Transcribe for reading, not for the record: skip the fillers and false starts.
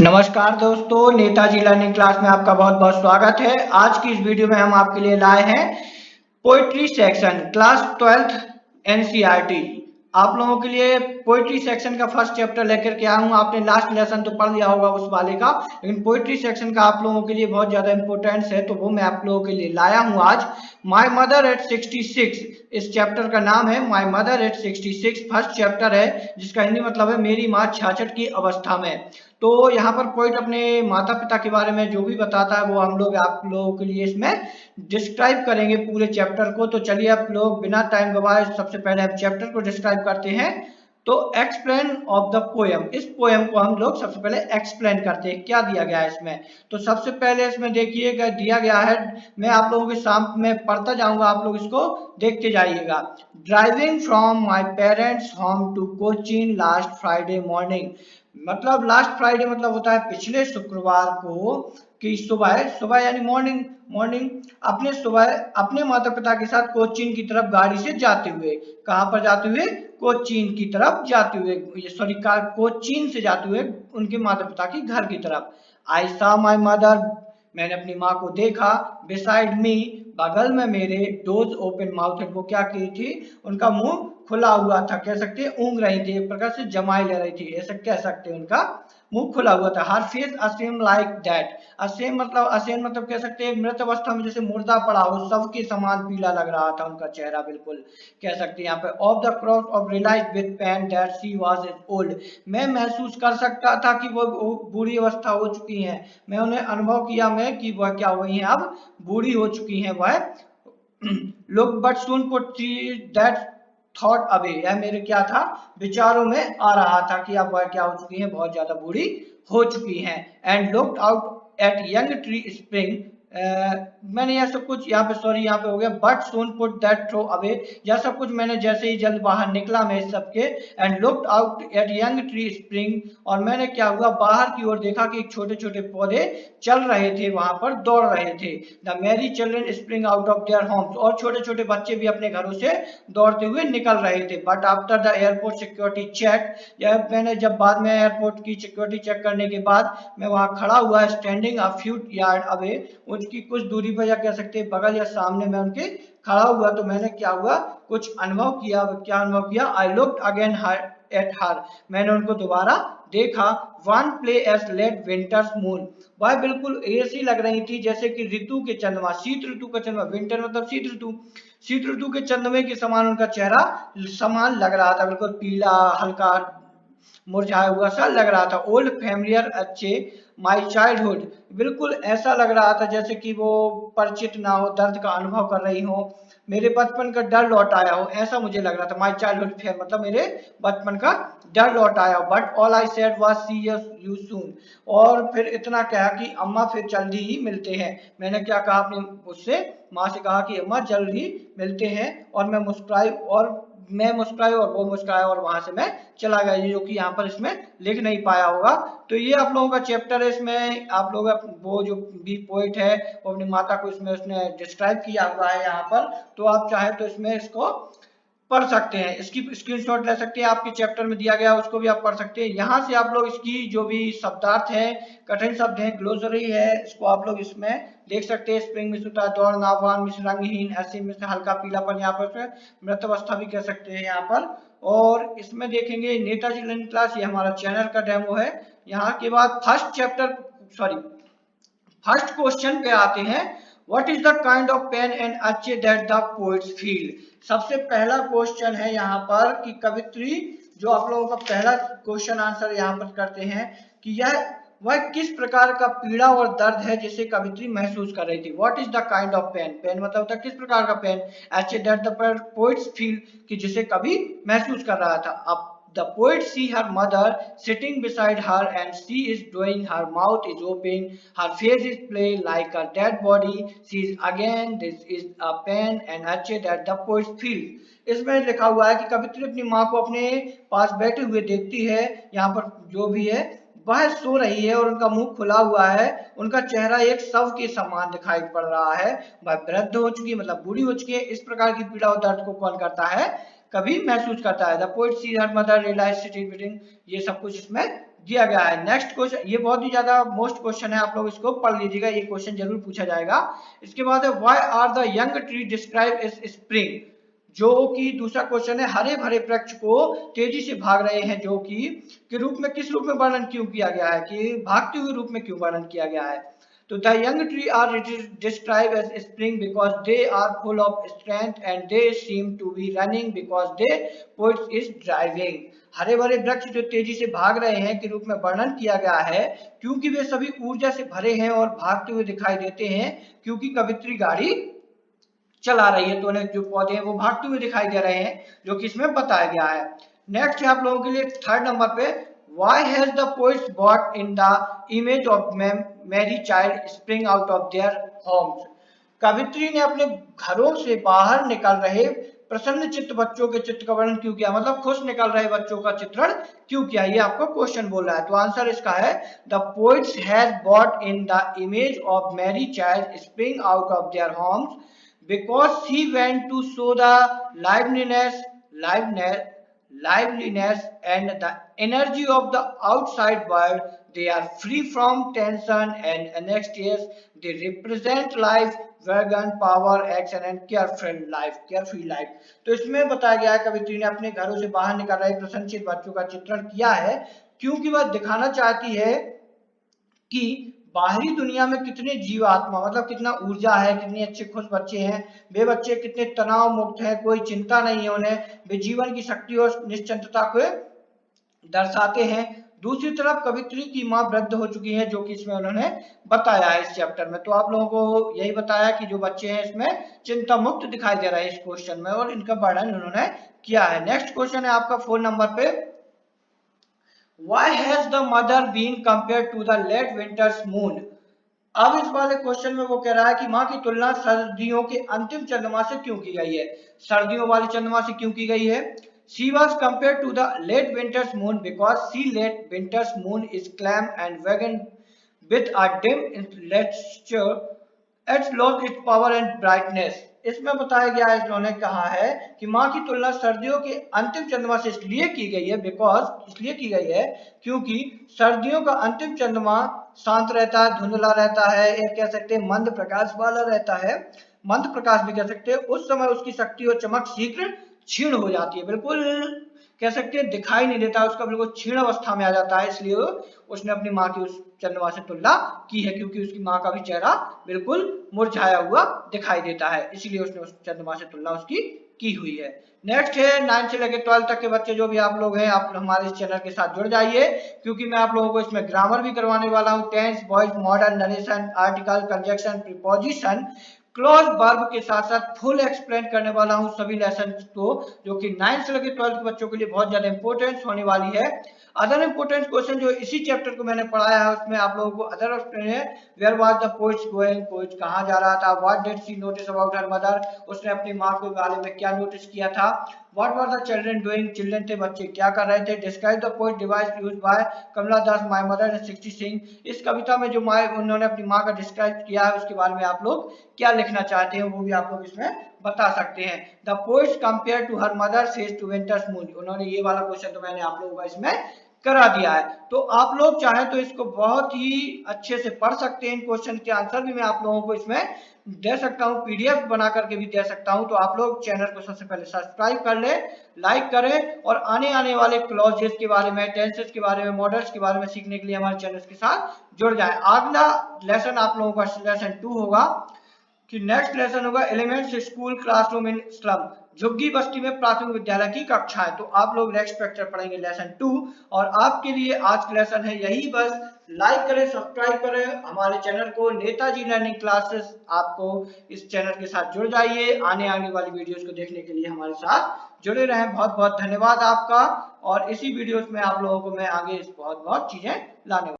नमस्कार दोस्तों, Netaji learning class में आपका बहुत बहुत स्वागत है। आज की इस वीडियो में हम आपके लिए लाए हैं poetry section class 12th NCERT. आप लोगों के लिए पोइट्री सेक्शन का फर्स्ट चैप्टर लेकर के आया हूँ। आपने लास्ट लेसन तो पढ़ लिया होगा उस वाले का, लेकिन पोइट्री सेक्शन का आप लोगों के लिए बहुत ज्यादा इंपॉर्टेंस है, तो वो मैं आप लोगों के लिए लाया हूँ आज। माई मदर एट 66, इस चैप्टर का नाम है my mother eight 66। First chapter है जिसका हिंदी मतलब है मेरी माँ 66 की अवस्था में। तो यहाँ पर पोइट अपने माता पिता के बारे में जो भी बताता है वो हम लोग आप लोगों के लिए इसमें डिस्क्राइब करेंगे पूरे चैप्टर को। तो चलिए आप लोग बिना टाइम गवाए सबसे पहले हम चैप्टर को डिस्क्राइब करते हैं। तो एक्सप्लेन ऑफ द पोएम, इस पोएम को हम लोग सबसे पहले एक्सप्लेन करते हैं क्या दिया गया है इसमें। तो सबसे पहले इसमें देखिएगा दिया गया है, मैं आप लोगों के सामने पढ़ता जाऊंगा, आप लोग इसको देखते जाइएगा। Driving from my parents home to Cochin last Friday morning, मतलब लास्ट फ्राइडे मतलब होता है पिछले शुक्रवार को कि सुबह सुबह यानी मॉर्निंग मॉर्निंग अपने सुबह अपने माता पिता के साथ कोचीन की तरफ गाड़ी से जाते हुए, कहां पर जाते हुए, कोचीन की तरफ जाते हुए, सॉरी कोचीन से जाते हुए उनके माता पिता के घर की तरफ। आई सा माई मदर, मैंने अपनी माँ को देखा। बिसाइड मी, बगल में मेरे। डोज ओपन माउथ, वो क्या की थी, उनका मुंह खुला हुआ था, कह सकते हैं ऊँग रही थी, एक प्रकार से जमाई ले रही थी, ऐसा कह सकते हैं, उनका मुंह खुला हुआ था। हर फेस असेम लाइक दैट, असेम मतलब कह सकते हैं मृत अवस्था में जैसे मुर्दा पड़ा हो, सबके समान पीला लग रहा था उनका चेहरा, बिल्कुल कह सकते हैं यहाँ पे। Of the cross of realise with pain that she was old, मैं महसूस कर सकता था कि वो बुरी अवस्था हो चुकी हैं। मैं उन्हें अनुभव किया मैं कि वह क्या हुई हैं, अब बूढ़ी हो चुकी हैं वह। Look but soon put that thought away, यह मेरे क्या था, विचारों में आ रहा था कि अब वह क्या हो चुकी हैं, बहुत ज्यादा बूढ़ी हो चुकी हैं। And looked out at young tree spring, मैंने यह सब कुछ यहाँ पे, सॉरी यहाँ पे हो गया, but soon put that throw away, यह सब कुछ मैंने जैसे ही जल्द बाहर निकला मैं इस सबके। And looked out at young tree spring, और मैंने क्या हुआ, बाहर की ओर देखा कि छोटे छोटे पौधे चल रहे थे, वहां पर दौड़ रहे थे। The Mary children spring out of their homes, और छोटे छोटे बच्चे भी अपने घरों से दौड़ते हुए निकल रहे थे। But after the airport security check, मैंने जब बाद में एयरपोर्ट की सिक्योरिटी चेक करने के बाद मैं वहां खड़ा हुआ, standing a few yard away, उनकी कुछ दूरी पर या कह सकते हैं बगल या सामने मैं उनके खड़ा हुआ, तो मैंने क्या हुआ, कुछ अनुभव किया। क्या अनुभव किया, I looked again at her, मैंने उनको दोबारा देखा। Wan pale as late winter's moon, वह बिल्कुल ऐसी लग रही थी जैसे कि ऋतु के चंद्रमा, शीत ऋतु का चंद्रमा, विंटर मतलब शीत ऋतु, शीत ऋतु के चंद्रमा के समान उनका चेहरा समान लग रहा था, बिल्कुल पीला हल्का मुरझाया हुआ सा लग रहा था। ओल्ड फैमिलियर, अच्छे, माई चाइल्डहुड, बिल्कुल ऐसा लग रहा था जैसे कि वो परिचित ना हो, दर्द का अनुभव कर रही हो, मेरे बचपन का डर लौट आया हो, ऐसा मुझे लग रहा था। माई चाइल्डहुड फेयर मतलब मेरे बचपन का डर लौट आया हो। But all I said was see you soon, और फिर इतना कहा कि अम्मा फिर जल्दी ही मिलते हैं। मैंने क्या कहा, अपनी उससे माँ से कहा कि अम्मा जल्द ही मिलते हैं, और मैं मुस्कुराई और वो मुस्कुराया, और वहां से मैं चला गया, जो कि यहाँ पर इसमें लिख नहीं पाया होगा। तो ये आप लोगों का चैप्टर है, इसमें आप लोग वो जो भी पोइट है वो अपनी माता को इसमें उसने डिस्क्राइब किया हुआ है यहाँ पर। तो आप चाहे तो इसमें इसको पढ़ सकते हैं, इसकी स्क्रीनशॉट ले सकते हैं, आपके चैप्टर में दिया गया उसको भी आप पढ़ सकते हैं। यहाँ से आप लोग इसकी जो भी शब्दार्थ है, कठिन शब्द है, ग्लोसरी है, इसको आप लोग इसमें देख सकते हैं। स्प्रिंग में होता है दौड़, नावान में रंगहीन, ऐसे में से हल्का पीलापन, यहाँ पर मृत अवस्था भी कह सकते हैं यहाँ पर। और इसमें देखेंगे नेताजी लर्निंग क्लास, ये हमारा चैनल का डेमो है। यहाँ के बाद first chapter, sorry first question पे आते हैं। What is the kind of pain and अच्छे दैट द पोएट्स फील, सबसे पहला क्वेश्चन है यहाँ पर कि कवित्री, जो आप लोगों का पहला क्वेश्चन आंसर यहाँ पर करते हैं कि यह वह किस प्रकार का पीड़ा और दर्द है जिसे कवित्री महसूस कर रही थी। What is the kind of pain, pain मतलब होता है किस प्रकार का पेन, अच्छे दैट द पोएट्स फील कि जिसे कवि महसूस कर रहा था। अब the poet see her mother sitting beside her and she is doing, her mouth is open, her face is plain like a dead body, she is again, this is a pain and अच्छे that the poet feels। इसमें लिखा हुआ है कि कवित्री अपनी माँ को अपने पास बैठे हुए देखती है, यहाँ पर जो भी है वह सो रही है और उनका मुंह खुला हुआ है, उनका चेहरा एक शव के समान दिखाई पड़ रहा है, वह वृद्ध हो चुकी है मतलब बूढ़ी हो चुकी है। इस प्रकार की पीड़ा और दर्द को कौन करता है, कभी महसूस करता है। The poet sees her mother realise city beating, ये सब कुछ इसमें दिया गया है। नेक्स्ट क्वेश्चन, ये बहुत ही ज्यादा मोस्ट क्वेश्चन है, आप लोग इसको पढ़ लीजिएगा, ये क्वेश्चन जरूर पूछा जाएगा। इसके बाद है why are the young tree describe as spring, जो कि दूसरा क्वेश्चन है, हरे भरे वृक्ष को तेजी से भाग रहे हैं जो कि के रूप में, किस रूप में वर्णन क्यों किया गया है, कि भागते हुए रूप में क्यों वर्णन किया गया है। तो the young tree are describe as spring because they are full of strength and they seem to be running because they poet is driving. हरे भरे वृक्ष जो तेजी से भाग रहे हैं के रूप में वर्णन किया गया है क्योंकि वे सभी ऊर्जा से भरे हैं और भागते हुए दिखाई देते हैं क्योंकि कवित्री गाड़ी चला रही है, तो उन्हें जो पौधे हैं वो भागते हुए दिखाई दे रहे हैं, जो कि इसमें बताया गया है। नेक्स्ट है आप लोगों के लिए थर्ड नंबर पे, why has the poets brought in the image of merry child spring out of their homes, कवित्री ने अपने घरों से बाहर निकल रहे प्रसन्न चित्त बच्चों के चित्र का वर्णन क्यों किया, मतलब खुश निकल रहे बच्चों का चित्रण क्यों किया, ये आपको क्वेश्चन बोल रहा है। तो आंसर इसका है the poets has brought in the image of merry child spring out of their homes because she went to show the liveliness and the energy of the outside world. They are free from tension and anxieties. They represent life, wagon, power, action and carefree life. तो इसमें बताया गया है कवित्री ने अपने घरों से बाहर निकल रहे प्रसन्नचित्त बच्चों का चित्रण किया है क्योंकि वह दिखाना चाहती है कि बाहरी दुनिया में कितने जीवात्मा, मतलब कितना ऊर्जा है, कितने अच्छे खुश बच्चे हैं, वे बच्चे कितने तनाव मुक्त हैं, कोई चिंता नहीं है उन्हें, वे जीवन की शक्ति और निश्चिंतता को दर्शाते हैं। दूसरी तरफ कवित्री की माँ वृद्ध हो चुकी है, जो कि इसमें उन्होंने बताया है इस चैप्टर में। तो आप लोगों को यही बताया कि जो बच्चे हैं इसमें चिंता मुक्त दिखाई दे रहे हैं इस क्वेश्चन में, और इनका वर्णन उन्होंने किया है। नेक्स्ट क्वेश्चन है आपका 4 नंबर पे, Why has the mother been compared to the late winter's moon? अब इस वाले क्वेश्चन में वो कह रहा है कि माँ की तुलना सर्दियों के अंतिम चंद्रमा से क्यों की गई है, सर्दियों वाले चंद्रमा से क्यों की गई है। She was compared to the late winter's moon because she late winter's moon is calm and wagon with a dim luster. It's lost its power and brightness. इसमें बताया गया है, इन्होंने कहा है कि माँ की तुलना सर्दियों के अंतिम चंद्रमा से इसलिए की गई है, इसलिए की गई है क्योंकि सर्दियों का अंतिम चंद्रमा शांत रहता है, धुंधला रहता है, एक कह सकते हैं मंद प्रकाश वाला रहता है, मंद प्रकाश भी कह सकते हैं। उस समय उसकी शक्ति और चमक शीघ्र क्षीण हो जाती है, बिल्कुल कह सकते हैं दिखाई नहीं देता, उसका बिल्कुल क्षीण अवस्था में आ जाता है, इसलिए उसने अपनी माँ की उस चंद्रमा से तुलना की है क्योंकि उसकी माँ का भी चेहरा बिल्कुल मुरझाया हुआ दिखाई देता है, इसलिए उसने उस चंद्रमा से तुलना उसकी की हुई है। नेक्स्ट है 9 से लेकर 12 तक के बच्चे जो भी आप लोग हैं, आप हमारे इस चैनल के साथ जुड़ जाइए क्योंकि मैं आप लोगों को इसमें ग्रामर भी करवाने वाला हूँ, tense, voice, modern, narration, article, conjunction, preposition, clause verb के साथ साथ फुल एक्सप्लेन करने वाला हूं सभी लेसन को, जो कि 9 से लेकर 12 के बच्चों के लिए बहुत ज्यादा इंपॉर्टेंट होने वाली है। अदर इंपॉर्टेंट क्वेश्चन जो इसी चैप्टर को मैंने पढ़ाया है उसमें आप लोगों को अदर एक्सप्लेन है, where was the poet going, poet कहां जा रहा था, what did she notice about her mother, उसने अपनी मां के बारे में क्या नोटिस किया था, what were the children doing, children थे बच्चे क्या कर रहे थे, describe the poet device used by Kamala Das my mother and 60 सिंह, इस कविता में जो उन्होंने अपनी मां का डिस्क्राइब किया है उसके बारे में आप लोग क्या लिखना चाहते हैं वो भी आप लोग इसमें बता सकते हैं। The poets compare to her mother says to winter's moon, उन्होंने ये वाला क्वेश्चन तो मैंने आप लोगों का इसमें करा दिया है। तो आप लोग चाहें तो इसको बहुत ही अच्छे से पढ़ सकते हैं, इन क्वेश्चन के आंसर भी मैं आप लोगों को इसमें दे सकता हूं, पीडीएफ बना करके भी दे सकता हूं। तो आप लोग चैनल को सबसे पहले सब्सक्राइब कर ले, लाइक करें और आने वाले क्लॉजेस के बारे में, टेंसेस के बारे में, मॉडल्स के बारे में सीखने के लिए हमारे चैनल के साथ जुड़ जाएं। अगला लेसन आप लोगों का लेसन 2 होगा कि नेक्स्ट लेसन होगा एलिमेंट्स स्कूल क्लासरूम इन स्लम, झुग्गी बस्ती में प्राथमिक विद्यालय की कक्षाएं। तो आप लोग नेक्स्ट लेक्चर पढ़ेंगे लेसन 2 और आपके लिए आज का लेसन है यही बस। लाइक करें, सब्सक्राइब करें हमारे चैनल को, नेताजी लर्निंग क्लासेस, आपको इस चैनल के साथ जुड़ जाइए, आने वाली वीडियोस को देखने के लिए हमारे साथ जुड़े रहें। बहुत बहुत धन्यवाद आपका, और इसी वीडियोस में आप लोगों को मैं आगे बहुत चीजें लाने